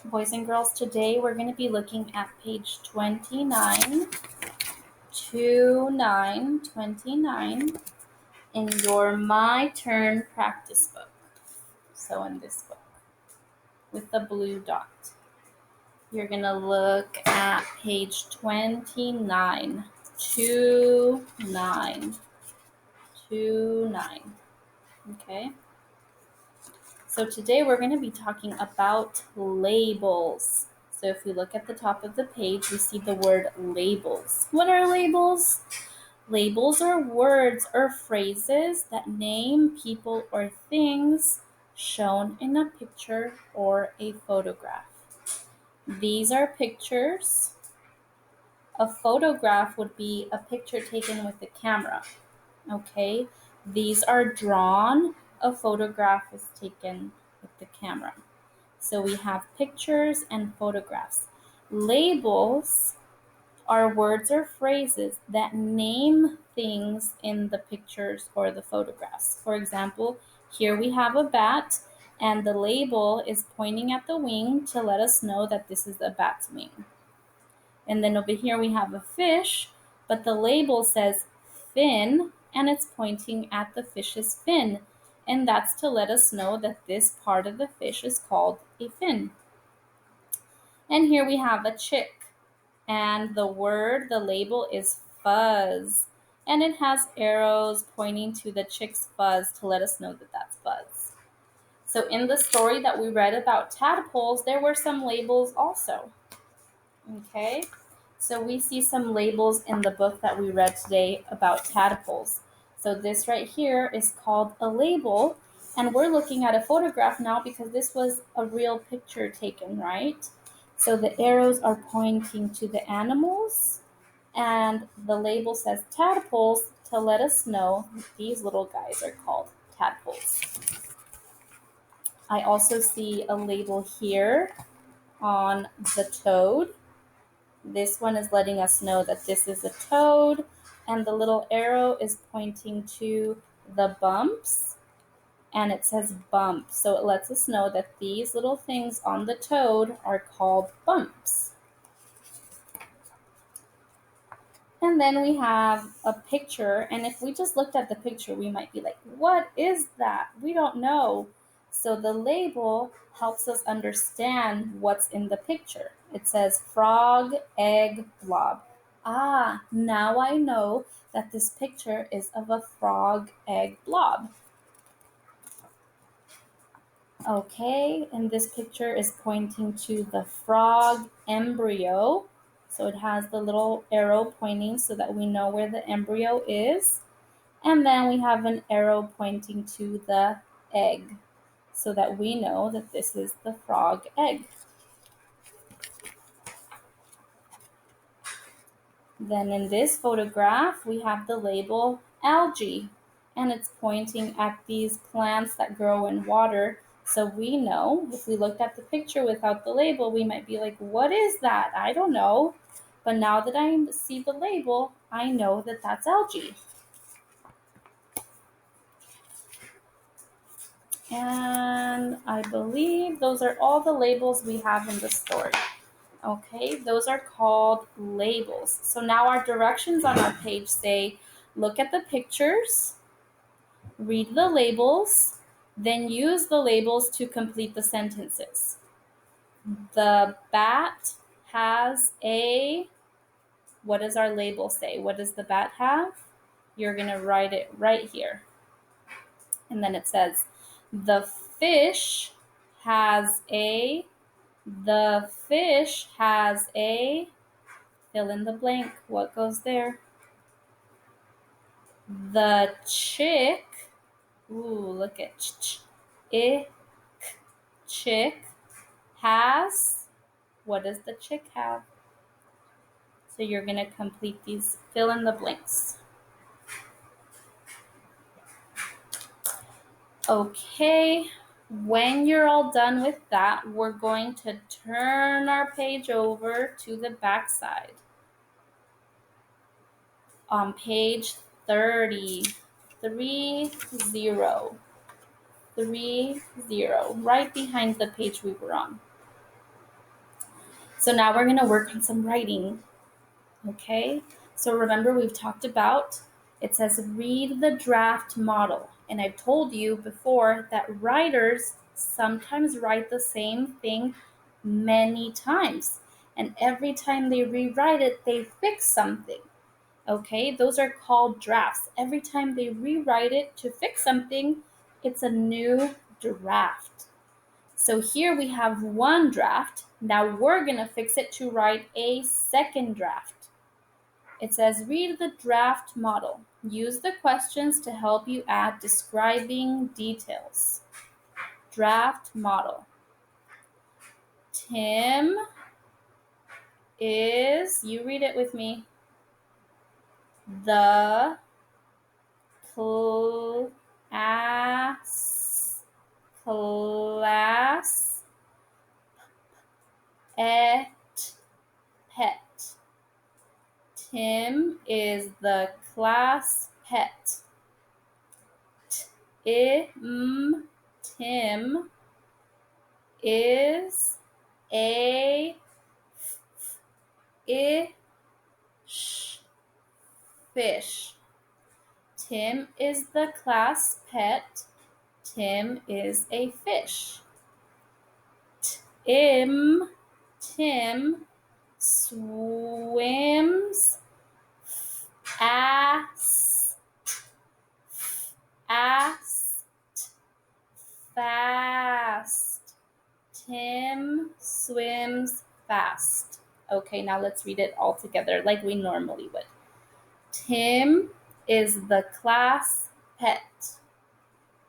Boys and girls, today we're going to be looking at page 29, 29 in your My Turn practice book. So in this book with the blue dot, you're going to look at page 29, 29, 29. Okay? So today we're going to be talking about labels. So if we look at the top of the page, we see the word labels. What are labels? Labels are words or phrases that name people or things shown in a picture or a photograph. These are pictures. A photograph would be a picture taken with a camera. Okay? These are drawn. A photograph is taken with the camera. So we have pictures and photographs. Labels are words or phrases that name things in the pictures or the photographs. For example, here we have a bat, and the label is pointing at the wing to let us know that this is a bat's wing. And then over here we have a fish, but the label says fin, and it's pointing at the fish's fin. And that's to let us know that this part of the fish is called a fin. And here we have a chick, and the label is fuzz. And it has arrows pointing to the chick's fuzz to let us know that that's fuzz. So in the story that we read about tadpoles, there were some labels also. Okay, so we see some labels in the book that we read today about tadpoles. So this right here is called a label, and we're looking at a photograph now because this was a real picture taken, right? So the arrows are pointing to the animals, and the label says tadpoles to let us know that these little guys are called tadpoles. I also see a label here on the toad. This one is letting us know that this is a toad, and the little arrow is pointing to the bumps, and it says bump. So it lets us know that these little things on the toad are called bumps. And then we have a picture, and if we just looked at the picture, we might be like, what is that? We don't know. So the label helps us understand what's in the picture. It says frog, egg, blob. Ah, now I know that this picture is of a frog, egg, blob. Okay, and this picture is pointing to the frog embryo. So it has the little arrow pointing so that we know where the embryo is. And then we have an arrow pointing to the egg so that we know that this is the frog egg. Then in this photograph, we have the label algae, and it's pointing at these plants that grow in water. So we know, if we looked at the picture without the label, we might be like, what is that? I don't know. But now that I see the label, I know that that's algae. And I believe those are all the labels we have in the story. Okay, those are called labels. So now our directions on our page say, look at the pictures, read the labels, then use the labels to complete the sentences. The bat has a, what does our label say? What does the bat have? You're going to write it right here. And then it says, the fish has a, the fish has a, fill in the blank. What goes there? The chick, ooh, look at chick has, what does the chick have? So you're going to complete these, fill in the blanks. Okay, when you're all done with that, we're going to turn our page over to the back side. On page 30, 30, right behind the page we were on. So now we're going to work on some writing. Okay, so remember we've talked about, it says read the draft model. And I've told you before that writers sometimes write the same thing many times. And every time they rewrite it, they fix something. Okay, those are called drafts. Every time they rewrite it to fix something, it's a new draft. So here we have one draft. Now we're going to fix it to write a second draft. It says read the draft model. Use the questions to help you add describing details. Draft model. Tim is, you read it with me, the class pet. Tim is the class pet. Tim is a fish. Tim is the class pet. Tim is a fish. Tim swims fast. Tim swims fast. Okay, now let's read it all together like we normally would. Tim is the class pet.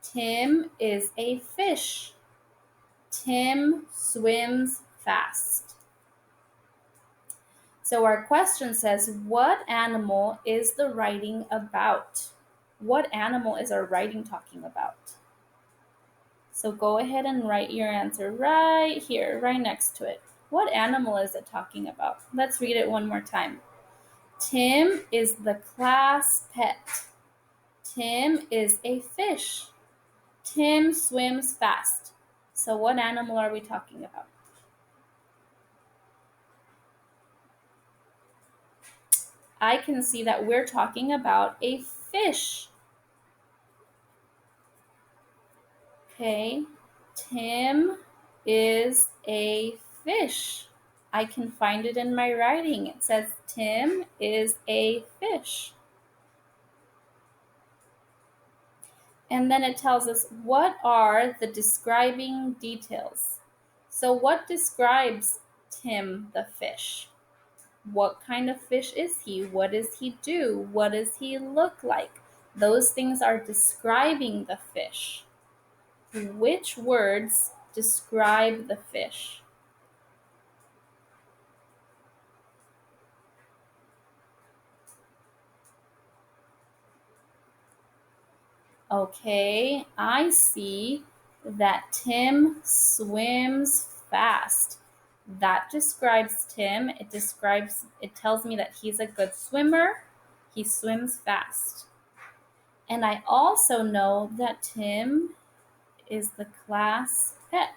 Tim is a fish. Tim swims fast. So our question says, what animal is the writing about? What animal is our writing talking about? So go ahead and write your answer right here, right next to it. What animal is it talking about? Let's read it one more time. Tim is the class pet. Tim is a fish. Tim swims fast. So what animal are we talking about? I can see that we're talking about a fish. Okay, Tim is a fish. I can find it in my writing. It says Tim is a fish. And then it tells us what are the describing details. So what describes Tim the fish? What kind of fish is he? What does he do? What does he look like? Those things are describing the fish. Which words describe the fish? Okay, I see that Tim swims fast. That describes Tim. It tells me that he's a good swimmer. He swims fast. And I also know that Tim is the class pet.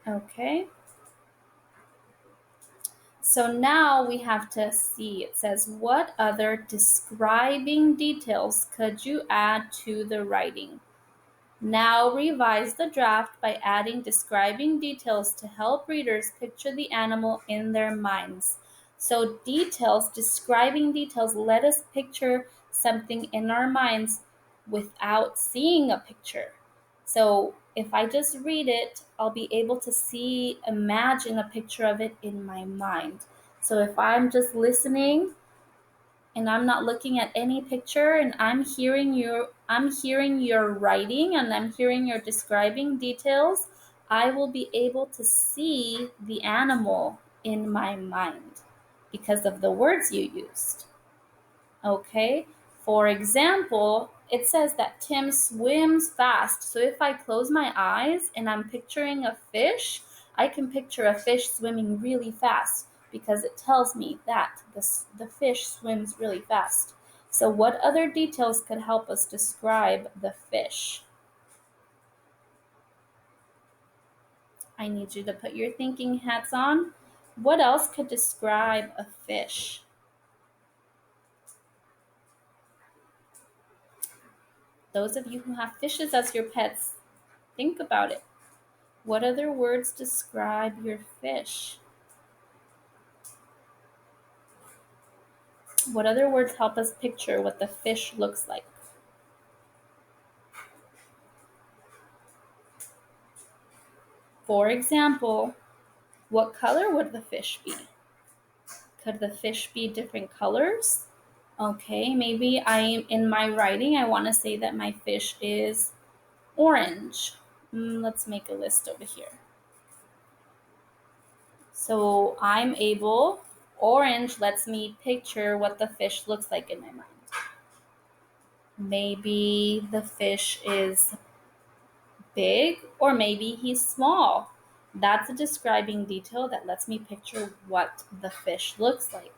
Okay. So now we have to see, it says, what other describing details could you add to the writing? Now revise the draft by adding describing details to help readers picture the animal in their minds. So details, describing details, let us picture something in our minds without seeing a picture. So if I just read it, I'll be able to imagine a picture of it in my mind. So if I'm just listening and I'm not looking at any picture and I'm hearing your writing and I'm hearing your describing details, I will be able to see the animal in my mind because of the words you used. Okay? For example, it says that Tim swims fast. So if I close my eyes and I'm picturing a fish, I can picture a fish swimming really fast because it tells me that the fish swims really fast. So what other details could help us describe the fish? I need you to put your thinking hats on. What else could describe a fish? Those of you who have fishes as your pets, think about it. What other words describe your fish? What other words help us picture what the fish looks like? For example, what color would the fish be? Could the fish be different colors? Okay, maybe in my writing, I want to say that my fish is orange. Let's make a list over here. So orange lets me picture what the fish looks like in my mind. Maybe the fish is big or maybe he's small. That's a describing detail that lets me picture what the fish looks like.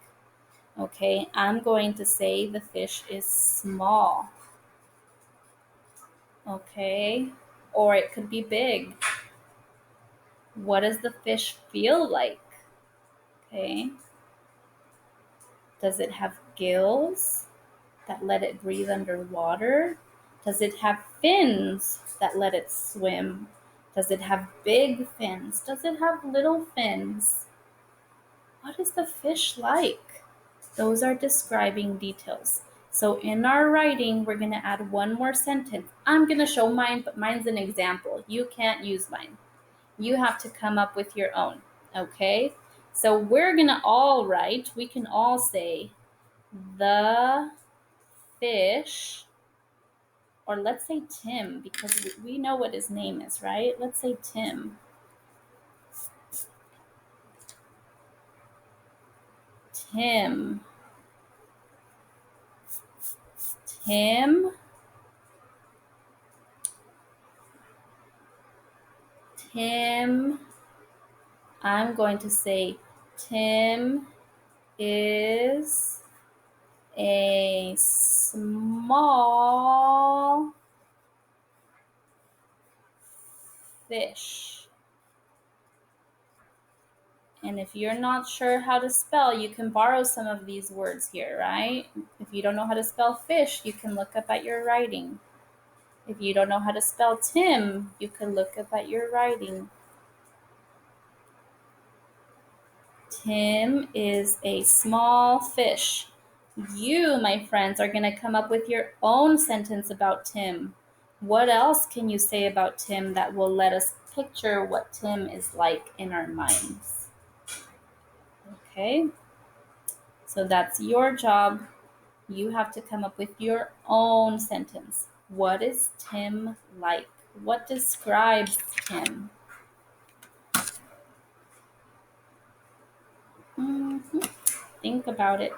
Okay, I'm going to say the fish is small. Okay, or it could be big. What does the fish feel like? Okay, does it have gills that let it breathe underwater? Does it have fins that let it swim? Does it have big fins? Does it have little fins? What is the fish like? Those are describing details. So in our writing, we're going to add one more sentence. I'm going to show mine, but mine's an example. You can't use mine. You have to come up with your own, okay? So we're going to all write, we can all say, the fish, or let's say Tim, because we know what his name is, right? Let's say Tim. Tim. Tim. Tim. I'm going to say Tim is a small fish. And if you're not sure how to spell, you can borrow some of these words here, right? If you don't know how to spell fish, you can look up at your writing. If you don't know how to spell Tim, you can look up at your writing. Tim is a small fish. You, my friends, are going to come up with your own sentence about Tim. What else can you say about Tim that will let us picture what Tim is like in our minds? Okay, so that's your job. You have to come up with your own sentence. What is Tim like? What describes Tim? Think about it.